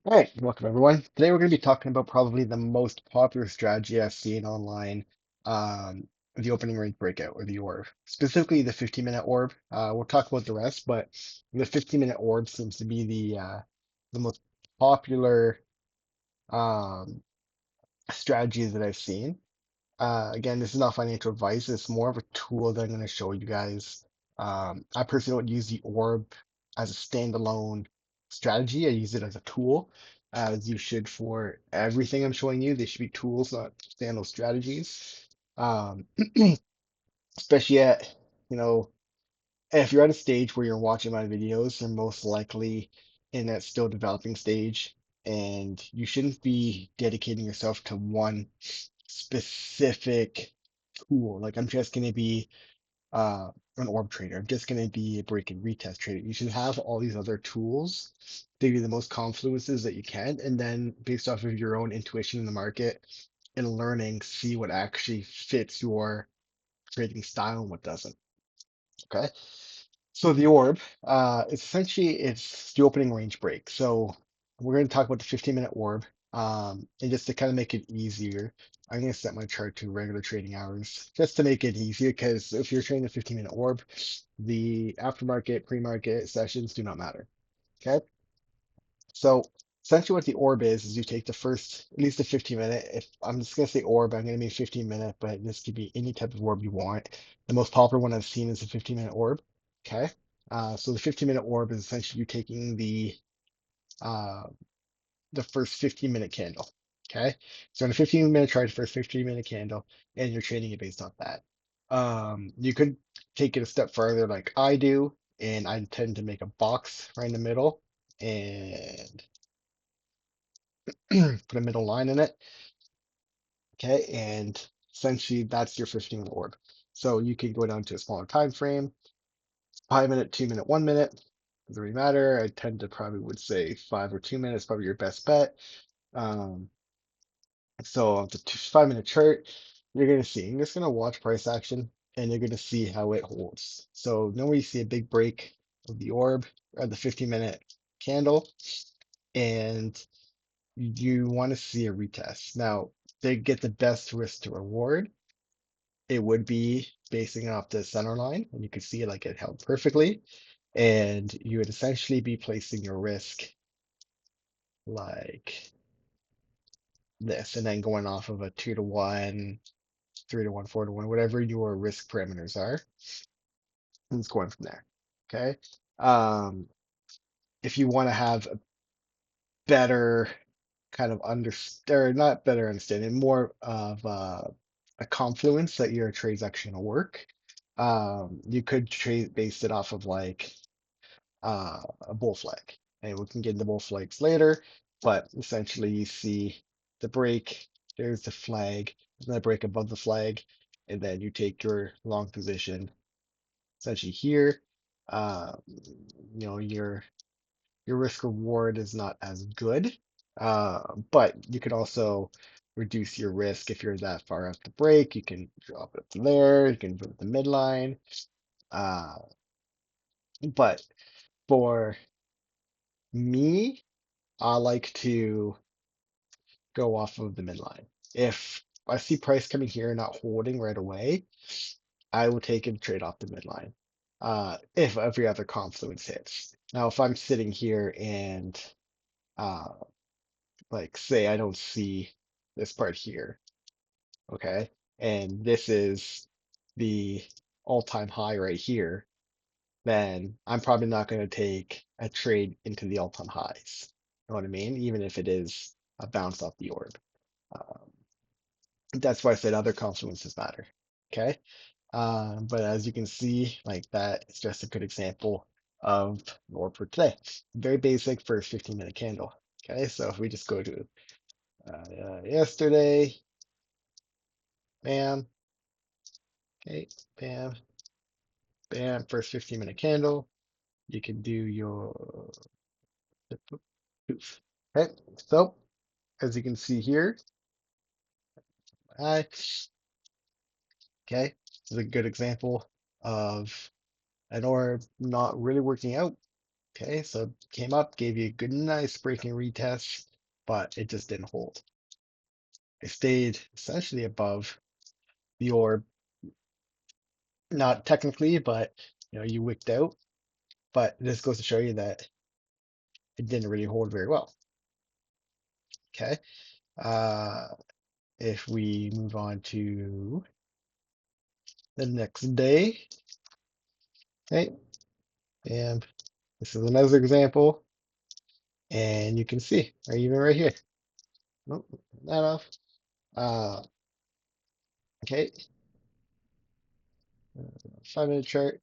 All right, welcome everyone. Today we're going to be talking about probably the most popular strategy I've seen online, um, the opening range breakout or the orb, specifically the 15-minute orb. We'll talk about the rest, but the 15-minute orb seems to be the most popular um, strategy that I've seen. Again, this is not financial advice. It's more of a tool that I'm going to show you guys. I personally don't use the orb as a standalone strategy. I use it as a tool, as you should for everything I'm showing you. They should be tools, not standalone strategies. Um, especially you know, if you're at a stage where you're watching my videos, you're most likely in that still developing stage, and you shouldn't be dedicating yourself to one specific tool. Like I'm just going to be uh, an orb trader. I'm just going to be a break and retest trader. You should have all these other tools to give you the most confluences that you can, and then based off of your own intuition in the market and learning, see what actually fits your trading style and what doesn't. Okay. So the orb, it's the opening range break. So we're going to talk about the 15-minute orb. And just to kind of make it easier, I'm going to set my chart to regular trading hours just to make it easier. Because if you're trading a 15-minute orb, the aftermarket, pre-market sessions do not matter. Okay. So essentially what the orb is you take the first, at least the 15-minute. If I'm just going to say orb, I'm going to mean 15-minute, but this could be any type of orb you want. The most popular one I've seen is the 15-minute orb. Okay. So the 15-minute orb is essentially you taking uh, the first 15-minute candle. Okay. So in a 15-minute chart, first 15-minute candle, and you're trading it based off that. You could take it a step further like I do, and I tend to make a box right in the middle and put a middle line in it. Okay, and essentially that's your 15-minute orb. So you can go down to a smaller time frame, 5 minute, 2 minute, 1 minute. Doesn't really matter. I tend to probably would say 5 or 2 minutes, probably your best bet. Um, so the 5 minute chart, you're gonna see, you're just gonna watch price action and you're gonna see how it holds. So normally you see a big break of the orb or the 15-minute candle, and you want to see a retest. Now, to get the best risk to reward, it would be basing off the center line, and you can see like it held perfectly. And you would essentially be placing your risk like this, and then going off of a 2 to 1, 3 to 1, 4 to 1, whatever your risk parameters are, and it's going from there. Okay. Um, if you want to have a better kind of or not better understanding, more of a confluence that your trade's actually going to work. You could trade base it off of like a bull flag, and we can get into bull flags later. But essentially, you see the break. There's the flag, and then break above the flag, and then you take your long position essentially here. Uh, your risk reward is not as good. But you could also reduce your risk if you're that far up the break. You can drop it up to there. You can put the midline. Uh, but for me, I like to go off of the midline. If I see price coming here and not holding right away, I will take and trade off the midline. If every other confluence hits. Now, if I'm sitting here and uh, like say I don't see this part here, okay, and this is the all-time high right here, then I'm probably not going to take a trade into the all-time highs. You know what I mean? Even if it is a bounce off the orb. Um, that's why I said other confluences matter. Okay. But as you can see, like that is just a good example of the orb for today. Very basic for a 15-minute candle. Okay. So if we just go to yesterday, bam, okay, bam, bam, first 15-minute candle, you can do your poof. Okay. So as you can see here, I, okay, this is a good example of an orb not really working out. Okay, so it came up, gave you a good, nice breaking retest, but it just didn't hold. It stayed essentially above the orb, not technically, but you wicked out. But this goes to show you that it didn't really hold very well. Okay. Uh, if we move on to the next day, okay, and this is another example, and you can see, or even right here. Nope, not off. Uh, okay, 5 minute chart,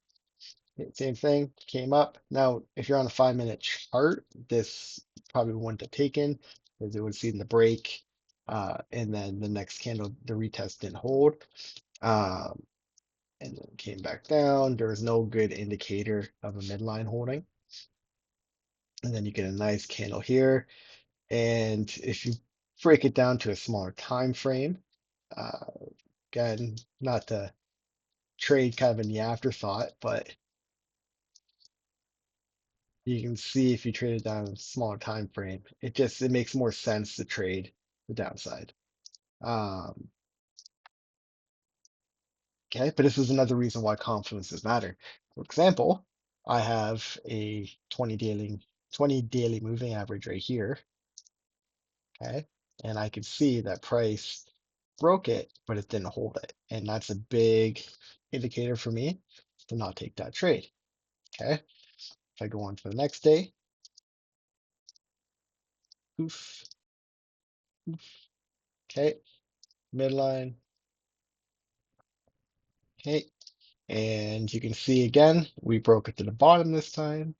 same thing, came up. Now, if you're on a 5 minute chart, this probably wouldn't have taken because it would have seen the break, and then the next candle, the retest didn't hold. Um, and then came back down. There was no good indicator of a midline holding. And then you get a nice candle here. And if you break it down to a smaller time frame, uh, again, not to trade kind of in the afterthought, but you can see if you trade it down a smaller time frame, it makes more sense to trade the downside. Um, okay, but this is another reason why confluences matter. For example, I have a 20 daily moving average right here. Okay, and I could see that price broke it, but it didn't hold it. And that's a big indicator for me to not take that trade. Okay, if I go on to the next day, poof, okay, midline, okay, and you can see again, we broke it to the bottom this time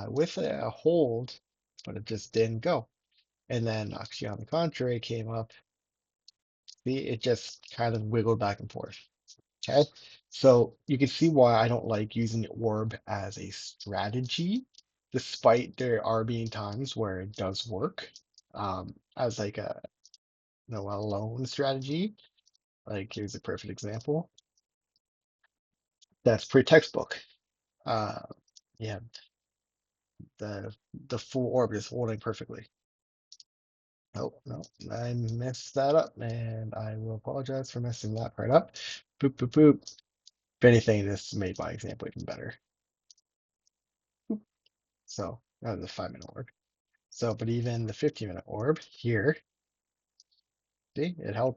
with a hold, but it just didn't go. And then actually on the contrary, came up, see, it just kind of wiggled back and forth. Okay, so you can see why I don't like using the orb as a strategy, despite there are being times where it does work as like a a lone strategy. Like here's a perfect example. That's pretty textbook. Uh, yeah, the full orb is holding perfectly. Oh no, I messed that up, and I will apologize for messing that part up. Boop boop boop. If anything, this made my example even better. Boop. So that was a 5 minute orb. So, but even the 15 minute orb here, see, it held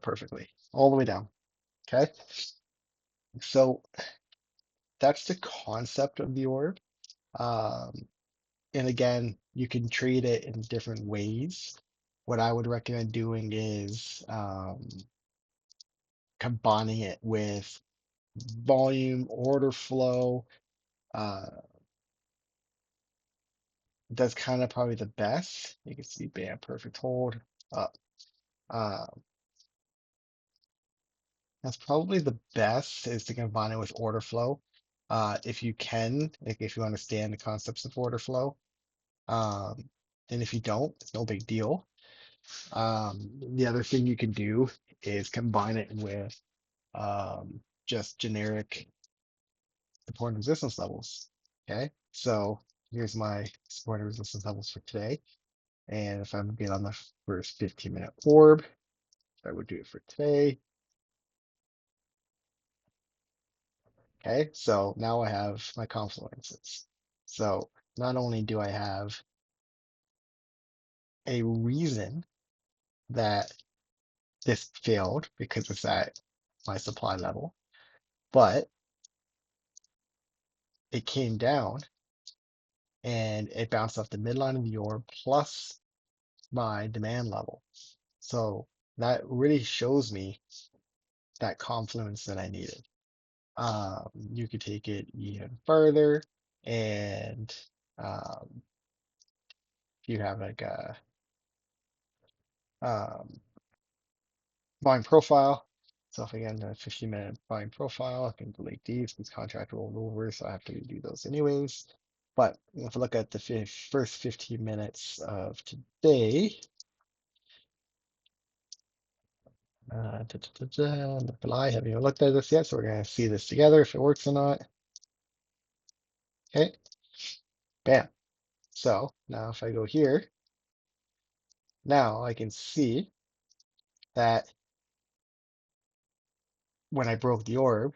perfectly all the way down. Okay. So that's the concept of the orb. Um, and again, you can treat it in different ways. What I would recommend doing is combining it with volume, order flow. Uh, that's kind of probably the best. You can see, bam, perfect hold up. Uh, That's probably the best is to combine it with order flow. If you can, like if you understand the concepts of order flow. Um, and if you don't, it's no big deal. The other thing you can do is combine it with just generic support and resistance levels. Okay, so here's my support and resistance levels for today. And if I'm getting on the first 15 minute orb, I would do it for today. Okay, so now I have my confluences. So not only do I have a reason that this failed because it's at my supply level, but it came down and it bounced off the midline of the orb plus my demand level. So that really shows me that confluence that I needed. You could take it even further, and if you have like a um, volume profile. So if I get a 15 minute volume profile, I can delete these because contract rolled over, so I have to do those anyways. But if I look at the first 15 minutes of today, I haven't even looked at this yet, so we're going to see this together if it works or not. Okay, Bam. So now if I go here, now I can see that when I broke the orb,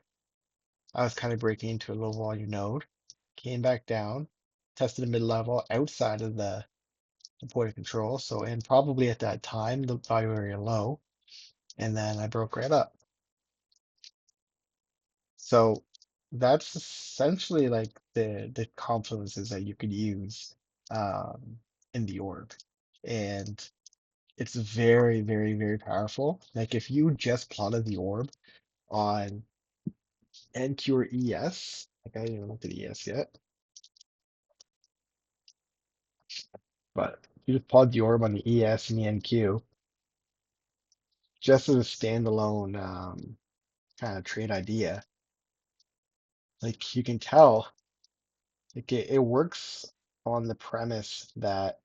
I was kind of breaking into a low volume node, came back down, tested a mid-level outside of the point of control. So, and probably at that time, the value area low, and then I broke right up. So that's essentially like the confluences that you could use um, in the org. And it's very, very, very powerful. Like if you just plotted the orb on NQ or ES, like I didn't even look at ES yet, but you just plot the orb on the ES and the NQ just as a standalone kind of trade idea. Like you can tell, like it works on the premise that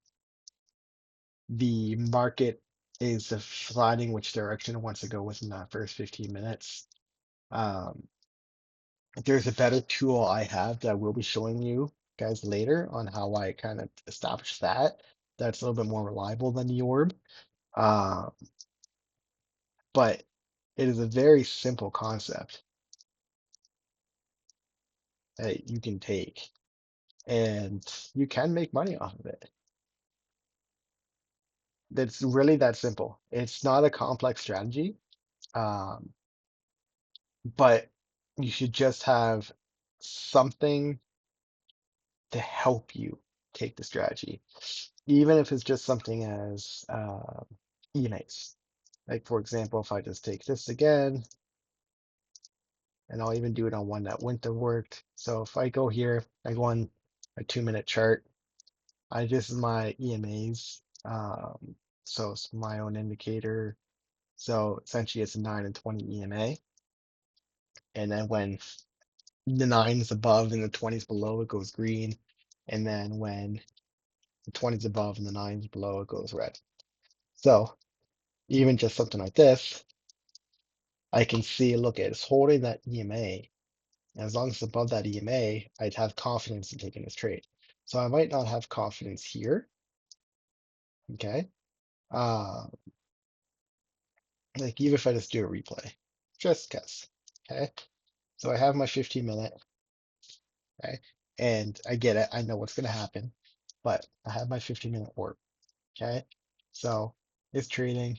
the market is deciding which direction it wants to go within that first 15 minutes. Um, there's a better tool I have that I will be showing you guys later on how I kind of establish that. That's a little bit more reliable than the orb. Uh, but it is a very simple concept that you can take and you can make money off of it. That's really that simple. It's not a complex strategy. Um, but you should just have something to help you take the strategy, even if it's just something as EMAs. Like for example, if I just take this again, and I'll even do it on one that wouldn't have worked. So if I go here, I go on a 2-minute chart. This is my EMAs. So it's my own indicator. So essentially it's a 9 and 20 EMA. And then when the 9 is above and the 20 is below, it goes green. And then when the 20 is above and the 9 is below, it goes red. So even just something like this, I can see, look, it's holding that EMA. And as long as it's above that EMA, I'd have confidence in taking this trade. So I might not have confidence here. Okay. Uh, like even if I just do a replay, just because. Okay. So I have my 15-minute. Okay. And I get it. I know what's going to happen, but I have my 15-minute orb. Okay. So it's trading.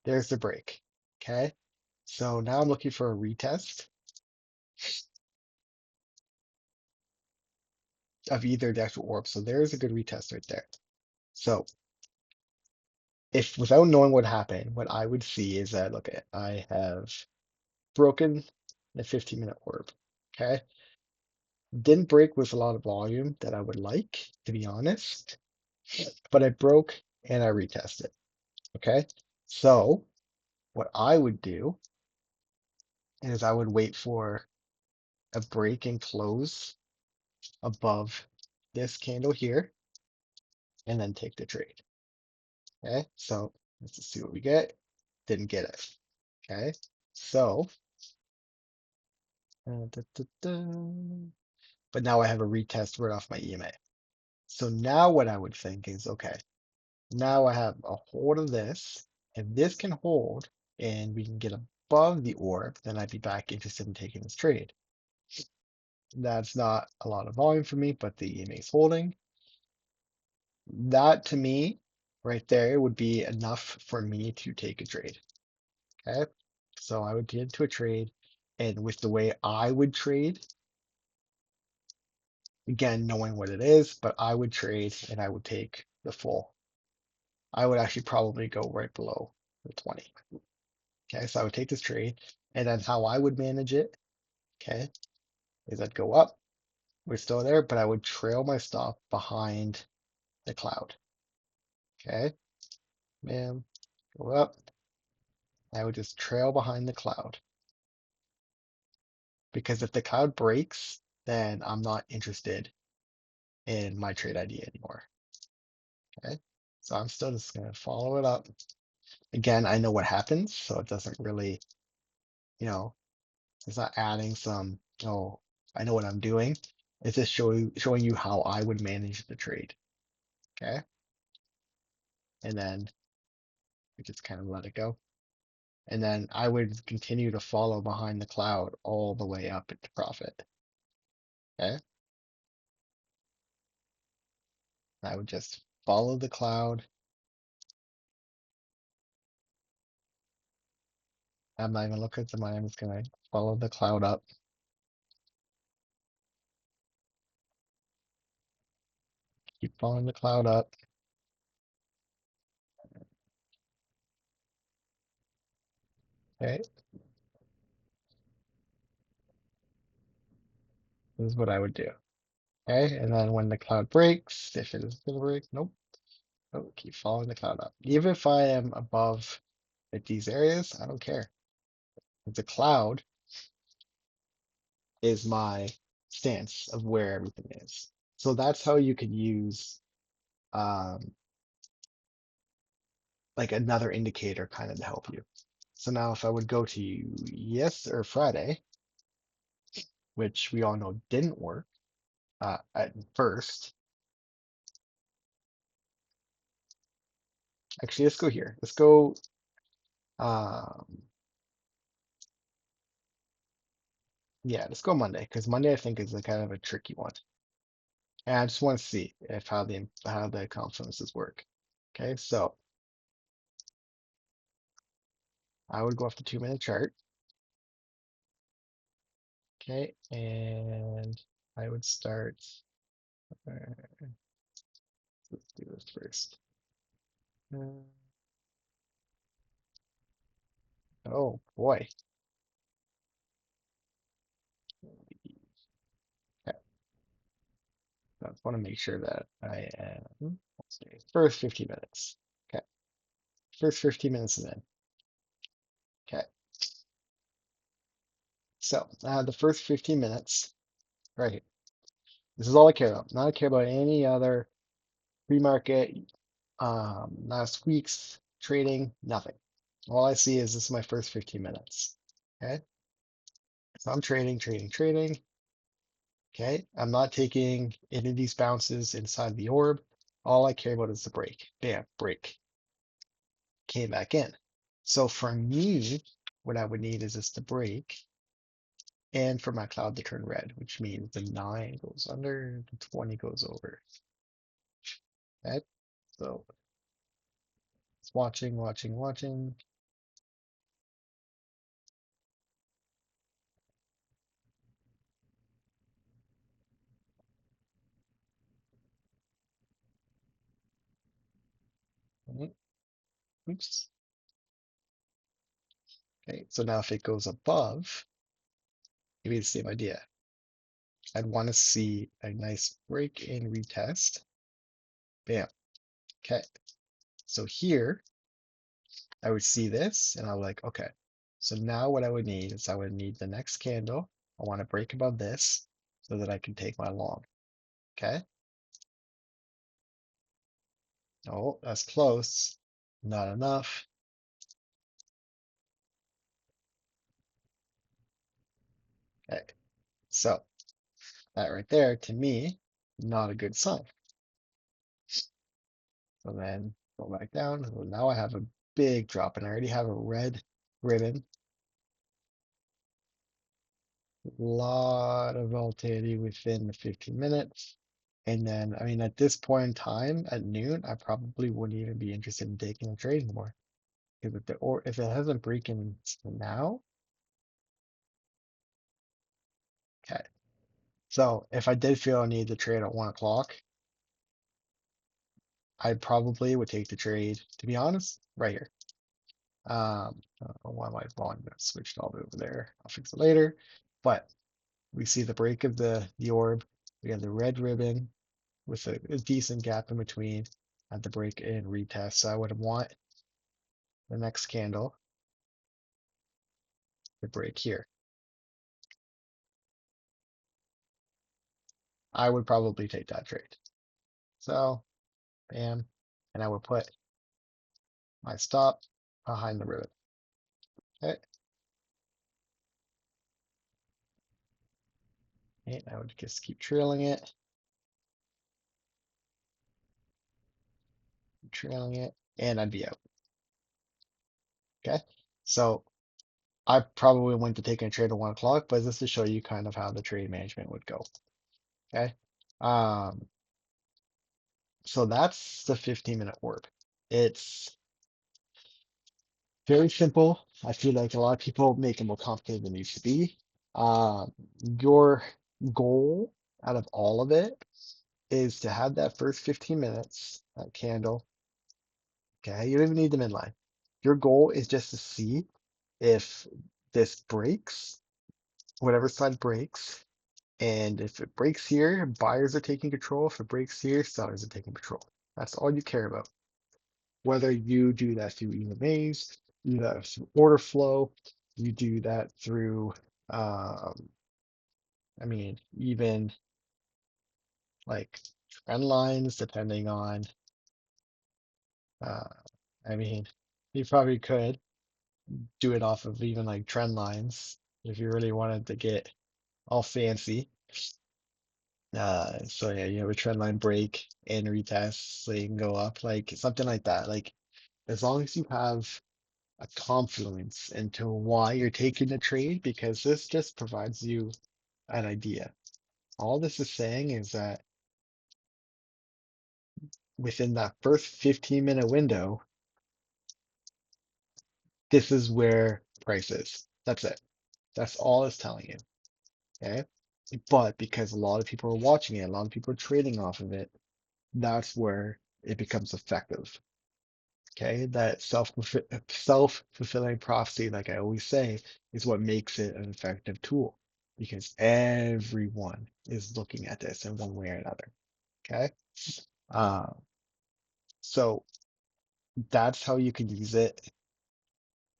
There's the break. Okay. So now I'm looking for a retest of either the actual orb. So there's a good retest right there. So if without knowing what happened, what I would see is that, look, I have broken the 15-minute orb. Okay. Didn't break with a lot of volume that I would like, to be honest, but I broke and I retested. Okay. So what I would do is I would wait for a break and close above this candle here and then take the trade. Okay, so let's just see what we get. Didn't get it. Okay, so but now I have a retest right off my EMA. So now what I would think is, okay, now I have a hold of this. If this can hold and we can get above the orb, then I'd be back interested in taking this trade. That's not a lot of volume for me, but the EMA is holding. That to me, right there, would be enough for me to take a trade. Okay. So I would get into a trade, and with the way I would trade, again, knowing what it is, but I would trade and I would take the full. I would actually probably go right below the 20. Okay. So I would take this trade, and then how I would manage it, okay, is I'd go up. We're still there, but I would trail my stop behind the cloud. Okay. Man, go up. I would just trail behind the cloud. Because if the cloud breaks, then I'm not interested in my trade idea anymore. Okay. So I'm still just going to follow it up. Again, I know what happens, so it doesn't really, you know, it's not adding some, oh, I know what I'm doing. It's just showing you how I would manage the trade. Okay. And then we just kind of let it go. And then I would continue to follow behind the cloud all the way up into profit. Okay. I would just follow the cloud. I'm not even looking at the money. I'm just gonna follow the cloud up. Keep following the cloud up. Okay. This is what I would do. Okay. And then when the cloud breaks, if it is gonna break, nope. Oh, keep following the cloud up. Even if I am above at these areas, I don't care. The cloud is my stance of where everything is. So that's how you could use um, like another indicator kind of to help you. So now if I would go to yes or Friday, which we all know didn't work at first. Actually, let's go here. Let's go. Um, yeah, let's go Monday because Monday I think is a kind of a tricky one. And I just want to see if how the confluences work. Okay, so I would go off the 2 minute chart. Okay, and I would start. Uh, let's do this first. Uh, oh boy. Okay, I just want to make sure that I am. Let's see, first 15 minutes. Okay, first 15 minutes is in. Okay, so the first 15 minutes, right here. This is all I care about. Not I care about any other pre-market, last week's trading, nothing. All I see is this is my first 15 minutes. Okay. So I'm trading, trading, trading. Okay. I'm not taking any of these bounces inside the orb. All I care about is the break. Bam, break. Came back in. So for me, what I would need is this to break and for my cloud to turn red, which means the 9 goes under, the 20 goes over. Okay. So it's watching, watching, watching. Oops. Okay, so now if it goes above, maybe the same idea. I'd want to see a nice break and retest. Bam. Okay. So here I would see this and I'm like, okay. So now what I would need is I would need the next candle. I want to break above this so that I can take my long. Okay. Oh, that's close. Not enough. Okay. So that right there to me, not a good sign. So then go back down. So now I have a big drop and I already have a red ribbon. Lot of volatility within the 15 minutes. And then, I mean, at this point in time, at noon, I probably wouldn't even be interested in taking a trade anymore. Because if it hasn't broken now, okay. So if I did feel I needed to trade at 1 o'clock, I probably would take the trade, to be honest, right here. Why am I volume switched all the way over there? I'll fix it later. But we see the break of the orb. We have the red ribbon with a decent gap in between at the break and retest. So I would want the next candle to break here. I would probably take that trade. So, bam, and I would put my stop behind the ribbon. Okay. Okay, I would just keep trailing it, and I'd be out. Okay, so I probably went to take a trade at 1 o'clock, but this to show you kind of how the trade management would go. Okay, um, so that's the 15-minute orb. It's very simple. I feel like a lot of people make it more complicated than it needs to be. Your goal out of all of it is to have that first 15 minutes, that candle. Okay, you don't even need the midline. Your goal is just to see if this breaks, whatever side breaks, and if it breaks here, buyers are taking control. If it breaks here, sellers are taking control. That's all you care about. Whether you do that through EMAs, you do that through order flow, you do that through, I mean, even like trend lines, depending on, uh, I mean, you probably could do it off of even like trend lines if you really wanted to get all fancy. So yeah, you have a trend line break and retest, so you can go up, like something like that. Like as long as you have a confluence into why you're taking the trade, because this just provides you an idea. All this is saying is that within that first 15-minute window, this is where price is. That's it. That's all it's telling you. Okay. But because a lot of people are watching it, a lot of people are trading off of it, that's where it becomes effective. Okay. That self-fulfilling prophecy, like I always say, is what makes it an effective tool because everyone is looking at this in one way or another. Okay. Uh, so that's how you can use it,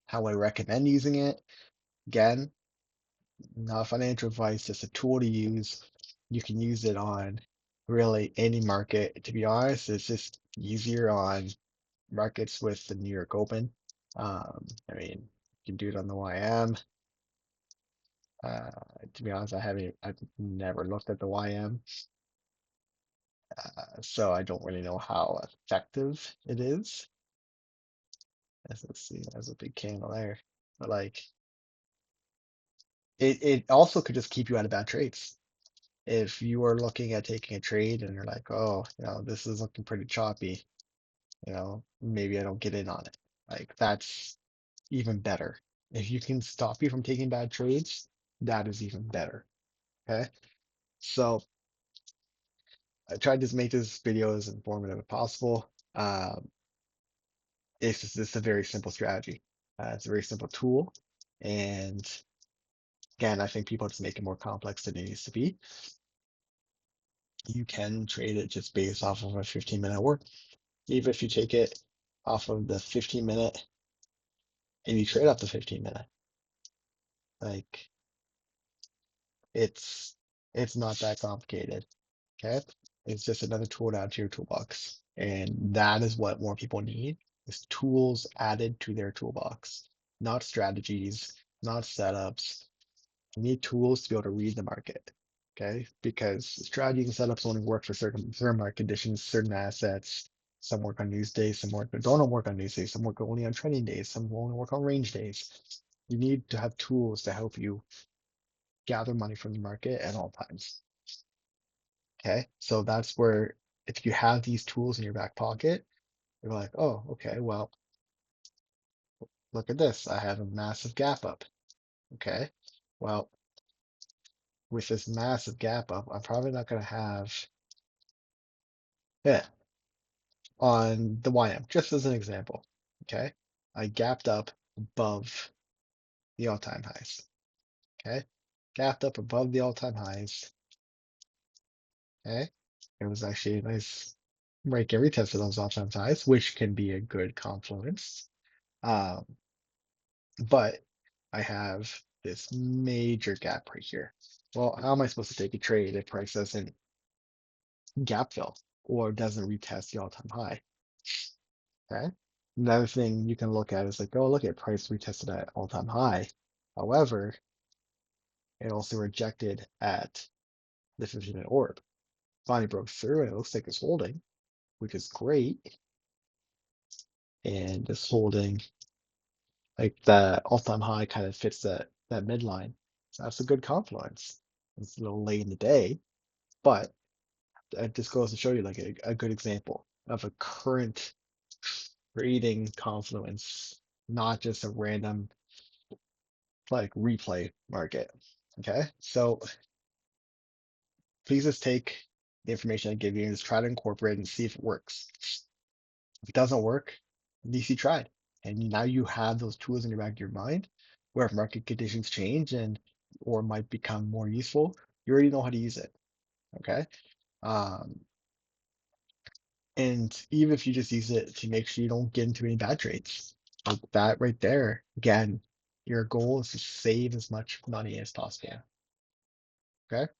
how I recommend using it. Again, not financial advice, just a tool to use. You can use it on really any market. To be honest, it's just easier on markets with the New York Open. I mean, you can do it on the YM. Uh, to be honest, I've never looked at the YM, so I don't really know how effective it is. Let's see, there's a big candle there, but like it also could just keep you out of bad trades. If you are looking at taking a trade and you're like, oh, this is looking pretty choppy, maybe I don't get in on it. Like that's even better. If you can stop you from taking bad trades, that is even better. Okay. So I tried to make this video as informative as possible. It's a very simple strategy. It's a very simple tool. And again, I think people just make it more complex than it needs to be. You can trade it just based off of a 15-minute work. Even if you take it off of the 15-minute and you trade off the 15-minute, like it's it's not that complicated. Okay. It's just another tool to add to your toolbox. And that is what more people need is tools added to their toolbox, not strategies, not setups. You need tools to be able to read the market. Okay. Because strategies and setups only work for certain market conditions, certain assets. Some work on news days, don't work on news days, some work only on trading days, some only work on range days. You need to have tools to help you gather money from the market at all times. Okay. So that's where if you have these tools in your back pocket, you're like, oh, okay, well, look at this. I have a massive gap up. Okay. Well, with this massive gap up, I'm probably not going to have, yeah, on the YM, just as an example. Okay. I gapped up above the all-time highs. Okay. Gapped up above the all-time highs. Okay. It was actually a nice break every test of those all-time highs, which can be a good confluence. Um, but I have this major gap right here. Well, how am I supposed to take a trade if price doesn't gap fill or doesn't retest the all-time high? Okay. Another thing you can look at is like, oh, look at price retested at all-time high. However, it also rejected at the 15-minute orb. Finally broke through, and it looks like it's holding, which is great. And it's holding like the all-time high kind of fits that midline. So that's a good confluence. It's a little late in the day, but it just goes to show you like a good example of a current trading confluence, not just a random like replay market. Okay, so please just take the information I give you and just try to incorporate it and see if it works. If it doesn't work, at least you tried. And now you have those tools in the back of your mind where if market conditions change and or might become more useful, you already know how to use it. Okay. Um, and even if you just use it to make sure you don't get into any bad trades, like that right there, again, your goal is to save as much money as possible. Okay.